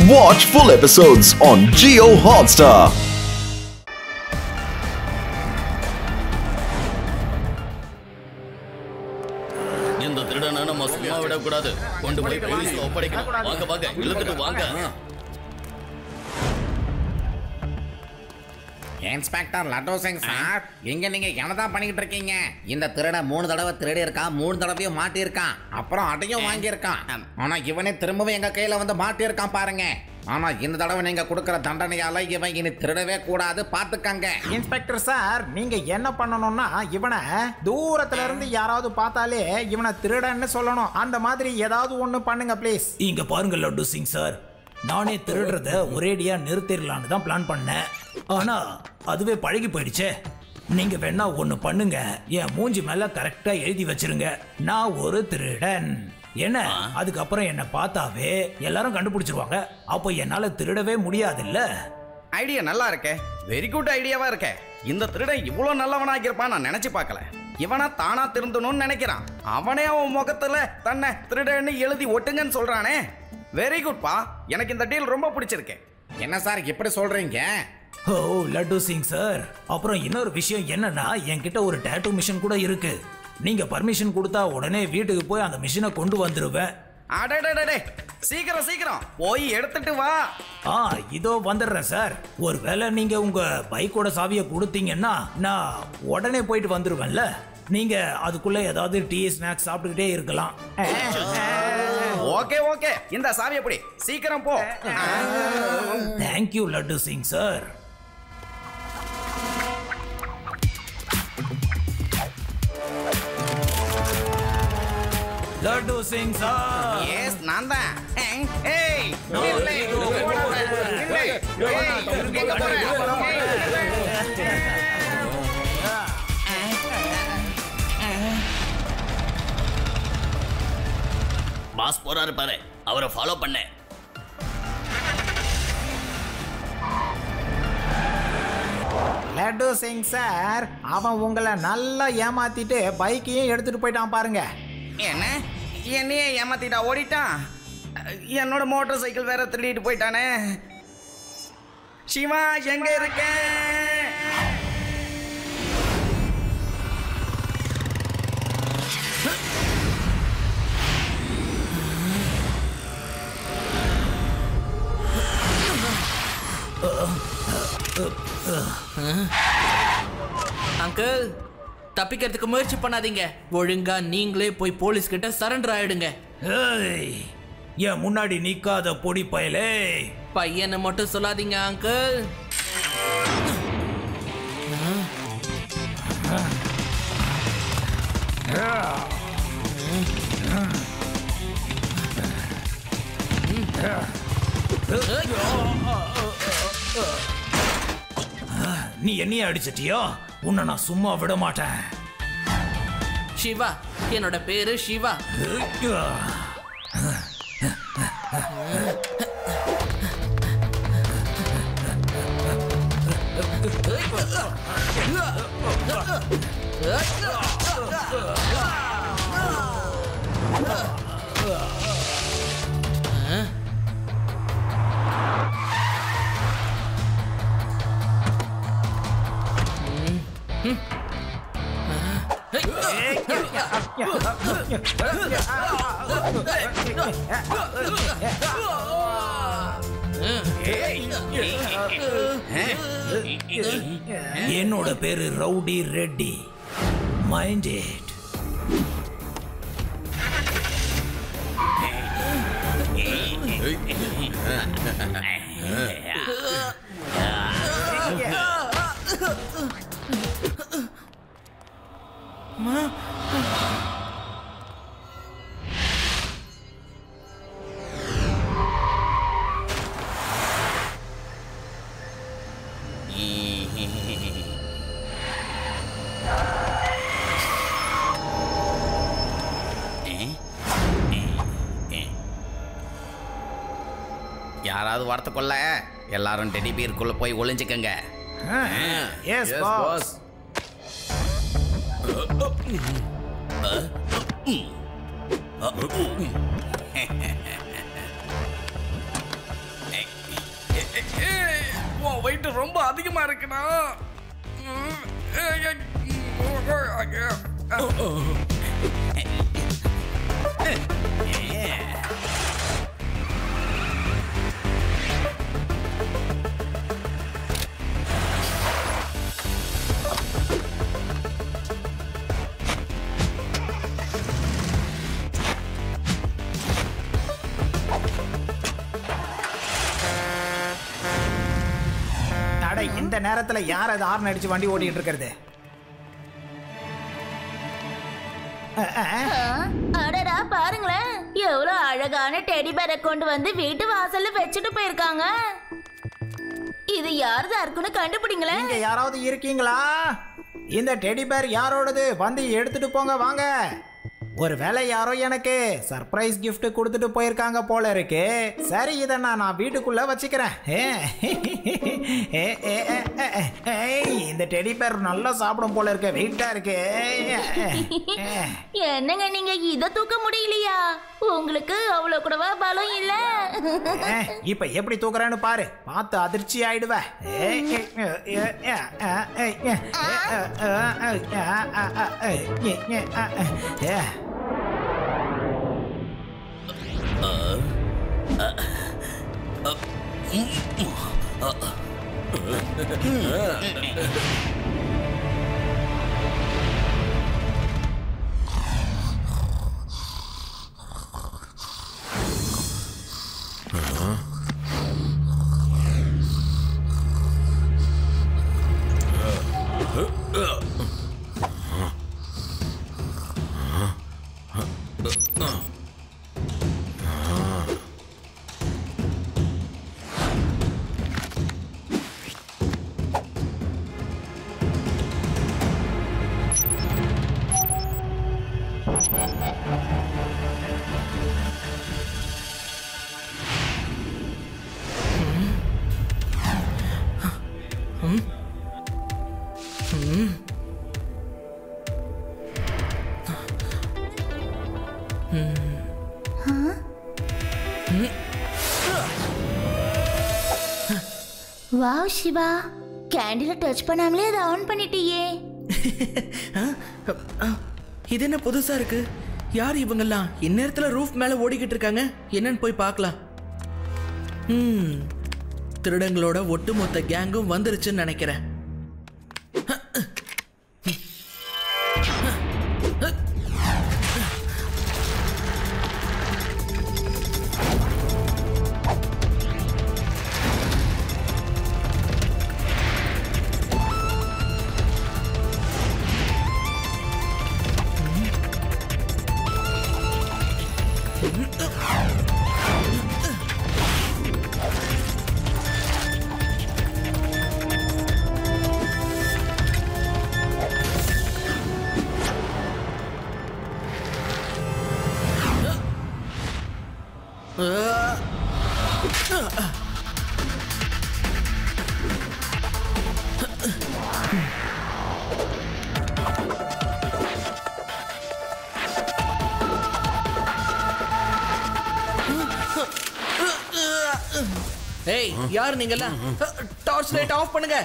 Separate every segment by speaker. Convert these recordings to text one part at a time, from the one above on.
Speaker 1: Watch full episodes on Jio Hotstar.
Speaker 2: இந்த திருடனை நம்ம சும்மா விடக்கூடாது. கொண்டு போய் போலீஸ்ல ஒப்படைக்கணும். வாங்க வாங்க, இழுத்துட்டு வாங்க.
Speaker 3: இன்ஸ்பெக்டர் லட்டு சிங் சார், இங்க நீங்க என்னதான் பண்ணிக்கிட்டு இருக்கீங்க? இந்த திருட 3 தடவை திருடி இருக்கான், 3 தடவையும் மாட்டியிருக்கான், அப்புறம் அடையும் வாங்கியிருக்கான். ஆனா இவனே திரும்பவும் எங்க கையில வந்து மாட்டியிருக்கான் பாருங்க. ஆனா இந்த தடவை நீங்க கொடுக்கிற தண்டனையால இவன் இனி திருடவே கூடாது, பாத்துக்கங்க.
Speaker 4: இன்ஸ்பெக்டர் சார், நீங்க என்ன பண்ணணும்னா இவனை தூரத்துல இருந்து யாராவது பார்த்தாலே இவனை திருடன்னு சொல்லணும். அந்த மாதிரி ஏதாவது ஒண்ணு பண்ணுங்க ப்ளீஸ்.
Speaker 5: இங்க பாருங்க லட்டு சிங் சார், நானே திருடுறத ஒரேடியா நிறுத்திடலான்னு தான் பிளான் பண்ணேன். ஆனா அதுவே பழகி போயிடுச்சே. நீங்க வேணா ஒண்ணு பண்ணுங்க, என் மூஞ்சி மேல கரெக்டா எழுதி வச்சிருங்க, நான் ஒரு திருடன். என்ன அதுக்கப்புறம் என்ன பார்த்தாவே எல்லாரும் கண்டுபிடிச்சிருவாங்க. அப்போ என்னால திருடவே முடியாதுல்ல.
Speaker 6: ஐடியா நல்லா இருக்கே, வெரி குட் ஐடியாவா இருக்கே. இந்த திருடன் இவ்வளோ நல்லவனா இருப்பான் நான் நினைச்சு பார்க்கல. இவனா தானா திருந்தணும்னு நினைக்கிறான். அவனே அவன் முகத்துல தன்னை திருடன்னு எழுதி ஒட்டுங்கன்னு சொல்றானே. வெரி குட்பா, எனக்கு இந்த டீல் ரொம்ப பிடிச்சிருக்கு.
Speaker 3: என்ன சார் இப்படி சொல்றீங்க?
Speaker 5: ஓ லட்டு சிங் சார், அப்புறம் இன்னொரு விஷயம் என்னன்னா, என்கிட்ட ஒரு டேட்டூ மிஷின் கூட இருக்கு. நீங்க பர்மிஷன் கொடுத்தா உடனே வீட்டுக்கு போய் அந்த மிஷினை கொண்டு வந்துருவேன்.
Speaker 6: அடடடடே, சீக்கிரம் சீக்கிரம் போய் எடுத்துட்டு வா.
Speaker 5: இதோ வந்துடுறேன் சார். ஒருவேளை நீங்க உங்க பைக்கோட சாவியை கொடுத்தீங்கன்னா நான் உடனே போயிட்டு வந்துருவேன்ல. நீங்க அதுக்குள்ள ஏதாவது டீ ஸ்நாக்ஸ் சாப்பிட்டுக்கிட்டே இருக்கலாம்.
Speaker 6: ஓகே ஓகே, இந்த சாவி எப்படி, சீக்கிரம் போ.
Speaker 5: Thank you Laddu Singh sir. Laddu Singh sir.
Speaker 6: Yes, நான் தான். ஏய்
Speaker 2: பாஸ் போறாரு பாரு, அவரை ஃபாலோ பண்ண.
Speaker 4: லட்டு சிங் சார், அவன் உங்களை நல்லா ஏமாத்திட்டு பைக்கையும் எடுத்துட்டு போயிட்டான் பாருங்க.
Speaker 6: என்ன, என்னையே ஏமாத்திட்டா ஓடிட்டான்? என்னோட மோட்டார் சைக்கிள் வேற திருடிட்டு போயிட்டானே. சிவா எங்க இருக்க?
Speaker 7: அங்கிள், தப்பிக்கிறதுக்கு முயற்சி பண்ணாதீங்க. ஒழுங்கா நீங்களே போய் போலீஸ் கிட்ட சரண்டர் ஆயிடுங்க.
Speaker 5: என் முன்னாடி நிக்காத பொடி பயலே.
Speaker 7: பையனை மட்டும் சொல்லாதீங்க அங்கிள்.
Speaker 5: நீ என்னைய அடிச்சிட்டியா? உன்னை நான் சும்மா விட மாட்டேன்.
Speaker 7: சிவா, என்னோட பேரு சிவா.
Speaker 5: என்னோட பேரு ரவுடி ரெட்டி. Mind it.
Speaker 6: யாராவது வரத்துக்குள்ள எல்லாரும் டெடி பீருக்குள்ள போய் ஒளிஞ்சுக்கங்க.
Speaker 4: Yes boss.
Speaker 6: உன் வெயிட் ரொம்ப அதிகமா இருக்குண்ணா.
Speaker 4: இந்த நேரத்துல யார் அது ஹார்ன் அடிச்சு வண்டி ஓட்டிட்டு இருக்கிறது?
Speaker 8: அடடா பாருங்களேன், எவ்வளவு அழகான டெடி பேரை கொண்டு வந்து வீட்டு வாசல்ல வச்சுட்டு போயிருக்காங்க. இது யாருதா இருக்குன்னு கண்டுபிடிங்களேன்.
Speaker 4: இங்க யாராவது இருக்கீங்களா? இந்த டெடி பேர் யாரோடது? வந்து எடுத்துட்டு போங்க வாங்க. ஒருவேளை யாரோ எனக்கு சர்ப்ரைஸ் கிஃப்ட் கொடுத்துட்டு போயிருக்காங்க போல இருக்கு. சரி, இதை நான் வீட்டுக்குள்ள வச்சுக்கிறேன். இந்த டெடி பேர் நல்லா சாப்பிடும் போல இருக்கு. வெயிட்டா இருக்கு.
Speaker 8: என்னங்க நீங்க இத தூக்க முடியலையா? உங்களுக்கு அவ்வளவு கூடவா பலம் இல்ல?
Speaker 4: இப்ப எப்படி தூக்குறேன்னு பாரு. பார்த்து அதிர்ச்சி ஆயிடுவ.
Speaker 8: வாவ் சிவா, கேண்டில டச் பண்ணாமலே அதை ஆன் பண்ணிட்டியே.
Speaker 7: இது என்ன புதுசா இருக்கு? யார் இவங்கெல்லாம் இந்நேரத்துல ரூஃப் மேல ஓடிக்கிட்டு இருக்காங்க? என்னன்னு போய் பார்க்கலாம். திருடங்களோட ஒட்டுமொத்த கேங்கும் வந்துருச்சுன்னு நினைக்கிறேன். ஏய், யார் நீங்கெல்லாம்? டார்ச் லைட் ஆஃப் பண்ணுங்க.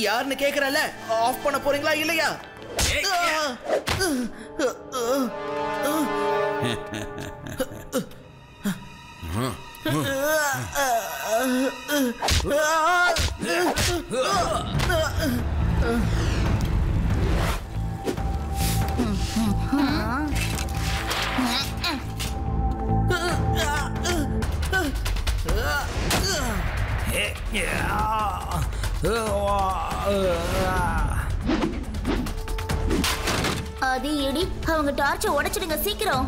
Speaker 7: யாருன்னு கேக்குறல, ஆஃப் பண்ண போறீங்களா இல்லையா?
Speaker 8: அது இடி, அவங்க டார்ச்சை உடைச்சிடுங்க சீக்கிரம்.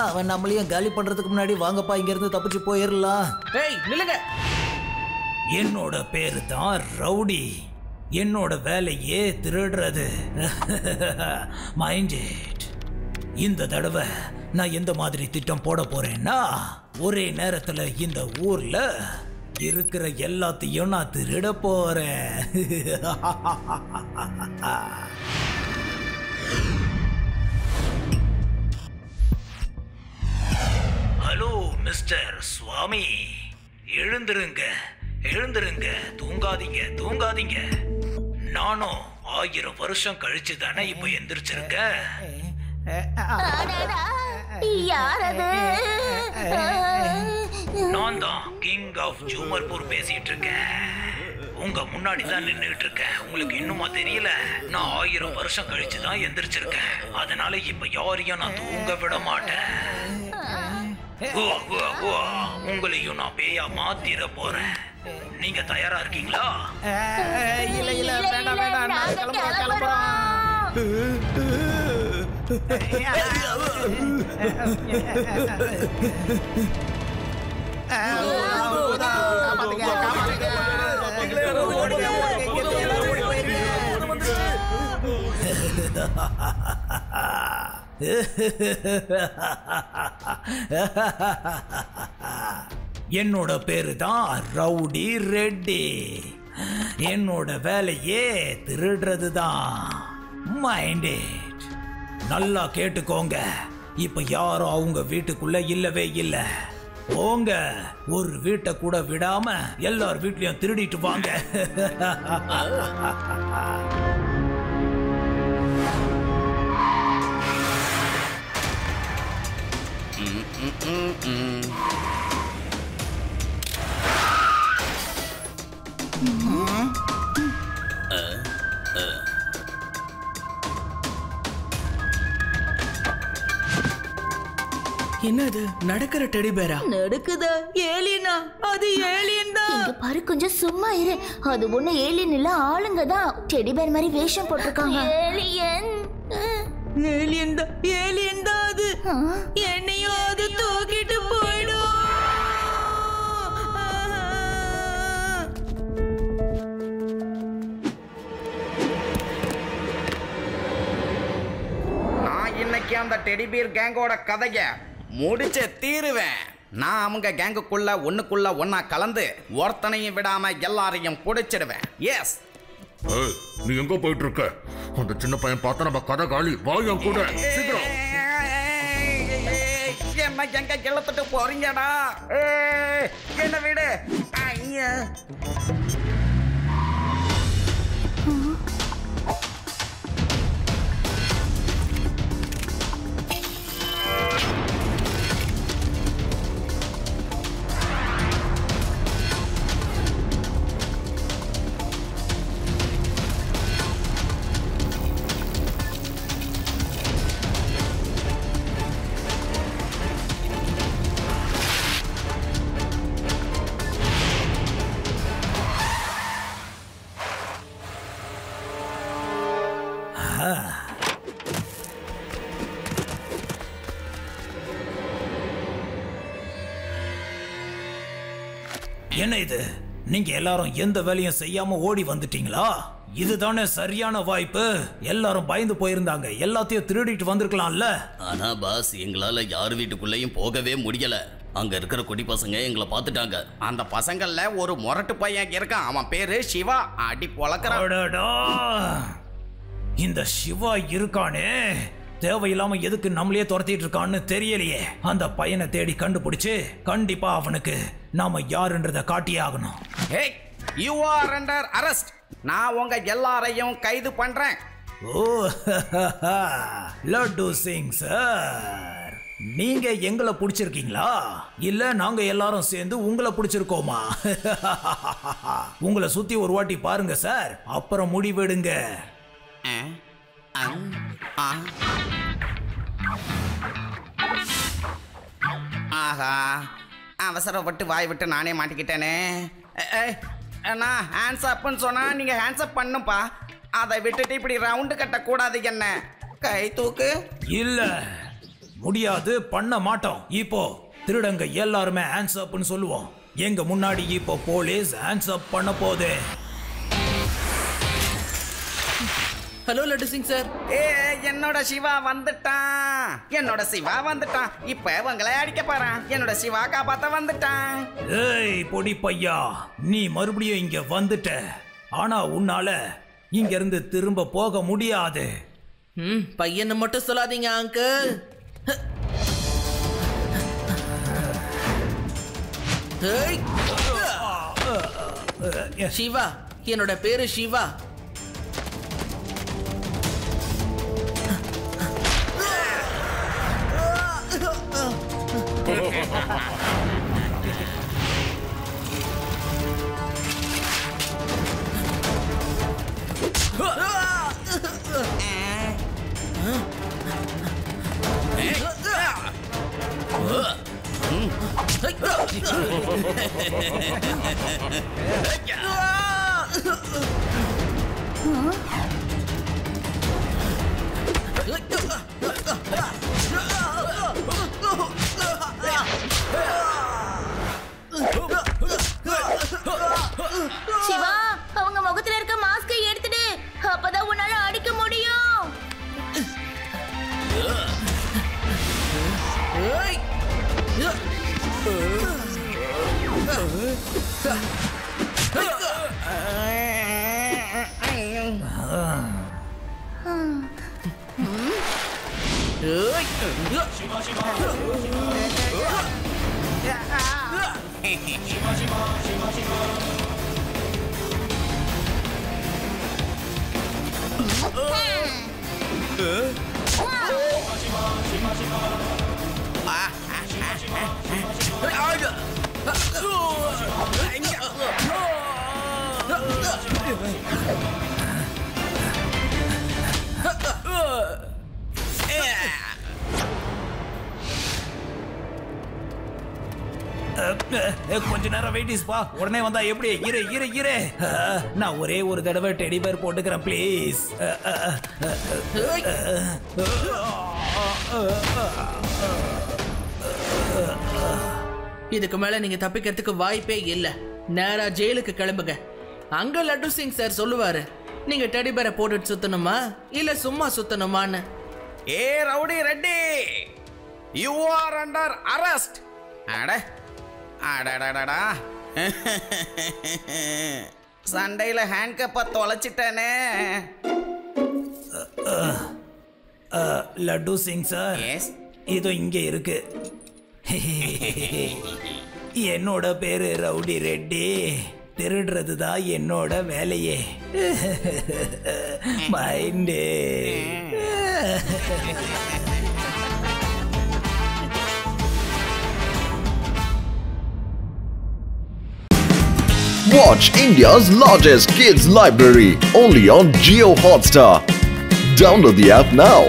Speaker 5: அவன் நம்மளையும் காலி பண்றதுக்கு முன்னாடி வாங்கப்பா இங்க இருந்து தப்பிச்சு போயிடலாம்.
Speaker 7: ஏய் நில்லுங்க.
Speaker 5: என்னோட பேரு தான் ரவுடி. என்னோட வேலையே திருடுறது. Mind it. இந்த தடவை நான் எந்த மாதிரி திட்டம் போட போறேன்னா, ஒரே நேரத்துல இந்த ஊர்ல இருக்கிற எல்லாத்தையும் நான் திருட போறேன். ஹலோ மிஸ்டர் சுவாமி, எழுந்திருங்க எழுந்திருங்க, தூங்காதீங்க தூங்காதீங்க. நானும் 1000 வருஷம் கழிச்சு தானே இப்ப எந்திரிச்சிருக்கேன்.
Speaker 8: யார் அது?
Speaker 5: நான் தான் கிங் ஆஃப் ஜூமர்பூர் பேசிட்டு இருக்கேன். உங்க முன்னாடி தான் நின்றுட்டு இருக்கேன். உங்களுக்கு இன்னுமா தெரியல? நான் 1000 வருஷம் கழிச்சு தான் எந்திரிச்சிருக்கேன். அதனால இப்ப யாரையும் நான் தூங்க விட மாட்டேன். உங்களையும் நான் பேயா மாத்திர போறேன். நீங்க தயாரா இருக்கீங்களா?
Speaker 4: இல்ல இல்ல வேண்டாம் வேண்டாம், நாங்க கிளம்புறோம்.
Speaker 5: என்னோட பேரு தான் ரவுடி ரெட்டி. என்னோட வேலையே திருடுறது தான். Mind it. நல்லா கேட்டுக்கோங்க. இப்ப யாரும் அவங்க வீட்டுக்குள்ள இல்லவே இல்ல. போங்க, ஒரு வீட்டை கூட விடாம எல்லார் வீட்லயும் திருடிட்டு வாங்க.
Speaker 7: என்னது நடக்கிற டெடி பேரா?
Speaker 8: நடக்குதா? ஏலியனா? அது ஏலியன் தான். இங்க பாரு, கொஞ்சம் சும்மா இரு. அது ஒண்ணு ஏலியன் இல்ல, ஆளுங்க தான். டெடி பேர் மாதிரி வேஷம் போட்டிருக்காங்க. ஏலியன்
Speaker 7: ஏலியன் தான், ஏலியன் தான் அது. என்னையும் அது தூக்கிட்டு போயிடும்.
Speaker 6: நான் இன்னைக்கு அந்த டெடிபியர் கேங்கோட கதைய முடிச்சே தீருவேன். நான் அவங்க கேங்குக்குள்ள ஒன்னா கலந்து ஒருத்தனையும் விடாம எல்லாரையும் புடிச்சிடுவேன். எஸ்.
Speaker 9: நீ எங்க போயிட்டு இருக்க? அந்த சின்ன பையன் பார்த்தா நம்ம கதை காலி. வாயும் கூட சீக்கிரம்.
Speaker 6: என்ன எங்க இழுத்துட்டு போறீங்கடா? என்ன விடு. ஐயா,
Speaker 5: என்ன இது? நீங்க எல்லாரும் எந்த வேலையும் செய்யாம ஓடி வந்துட்டீங்களா? இதுதானே சரியான வாய்ப்பு. எல்லாரும் பயந்து போயிருந்தாங்க. எல்லாத்தையும் திருடிட்டு வந்திருக்கலாம்ல.
Speaker 2: ஆனா பாஸ், எங்களால யார் வீட்டுக்குள்ளேயும் போகவே முடியல. அங்க இருக்கிற குடி பசங்க எங்களை பார்த்துட்டாங்க.
Speaker 6: அந்த பசங்கள்ல ஒரு முரட்டு பையன் இருக்கான். அவன் பேரு சிவா. அடி பொளக்குறான்.
Speaker 5: அடடா, இந்த சிவா இருக்கானே, தேவையில்லாம எதுக்கு நம்மளையே துரத்திட்டு இருக்கான்னு தெரியலையே. அந்த பையனை தேடி கண்டுபிடிச்சு கண்டிப்பா அவனுக்கு நாம யாருன்றத காட்டியே ஆகணும்.
Speaker 6: Hey, you are under arrest. நான் உங்க எல்லாரையும் கைது பண்றேன்.
Speaker 5: ஓ, லட்டு சிங் சார், நீங்க எங்களை பிடிச்சிருக்கீங்களா இல்ல நாங்க எல்லாரும் சேர்ந்து உங்களை பிடிச்சிருக்கோமா? உங்களை சுத்தி ஒரு வாட்டி பாருங்க சார், அப்புறம் முடிவெடுங்க.
Speaker 6: ஆஹா, அவசரப்பட்டு வாய் விட்டு நானே மாட்டிக்கிட்டேனே. நான் ஹேண்ட்ஸ் அப்னு சொன்னா நீங்க ஹேண்ட்ஸ் அப் பண்ணுப்பா. அதை விட்டுட்டு இப்படி ரவுண்டு கட்ட கூடாது. என்ன கை தூக்கு.
Speaker 5: இல்ல, முடியாது, பண்ண மாட்டோம். இப்போ திருடங்க எல்லாருமே ஹேண்ட்ஸ் அப்னு சொல்லுவோம். எங்க முன்னாடி இப்போ போலீஸ் ஹேண்ட்ஸ் அப் பண்ண போகுது.
Speaker 7: Hello laddu Singh sir.
Speaker 6: என்னோட சிவா வந்துட்டான். இப்ப உங்களை அடிக்க போறான். என்னோட சிவா காப்பாத்த வந்துட்டான்.
Speaker 5: ஏய் பொடி பையா, நீ மறுபடியும் இங்க வந்துட்ட. ஆனா உன்னால இங்க இருந்து திரும்ப போக முடியாது.
Speaker 7: பையனை மட்டும் சொல்லாதீங்க அங்கிள். சிவா, என்னோட பேரு சிவா.
Speaker 8: சிவா, அவங்க முகத்துல இருக்க மாஸ்கை எடுத்துடு. அப்பதான் உன்னால அடிக்க முடியும்.
Speaker 5: கொஞ்ச நேரம் வெயிட்டிஸ் பா. உடனே வந்தா எப்படி? இரு. நான் ஒரே ஒரு தடவை டெடி பேர் போட்டுக்கிறேன் ப்ளீஸ்.
Speaker 7: இதுக்கு மேல நீங்க தப்பிக்கிறதுக்கு வாய்ப்பே இல்ல. நேரா ஜெயிலுக்கு கிளம்புங்க. அங்க லட்டு சிங் சார் சொல்லுவாரு, நீங்க டெடி பேரை போட்டுட்டு சுத்தணுமா இல்ல சும்மா சுத்தணுமான்னு.
Speaker 6: ஏ rowdy Reddy, you are under arrest. அடடடடா, சண்டையில ஹேண்ட் கப்பை தொலைச்சிட்டேனே.
Speaker 5: லட்டு சிங் சார், இதோ இங்க இருக்கு. என்னோட பேரு ரவுடி ரெட்டி. திருடுறது தான் என்னோட வேலையே. மைண்டே.
Speaker 1: Watch India's largest kids library only on Jio Hotstar. Download the app now.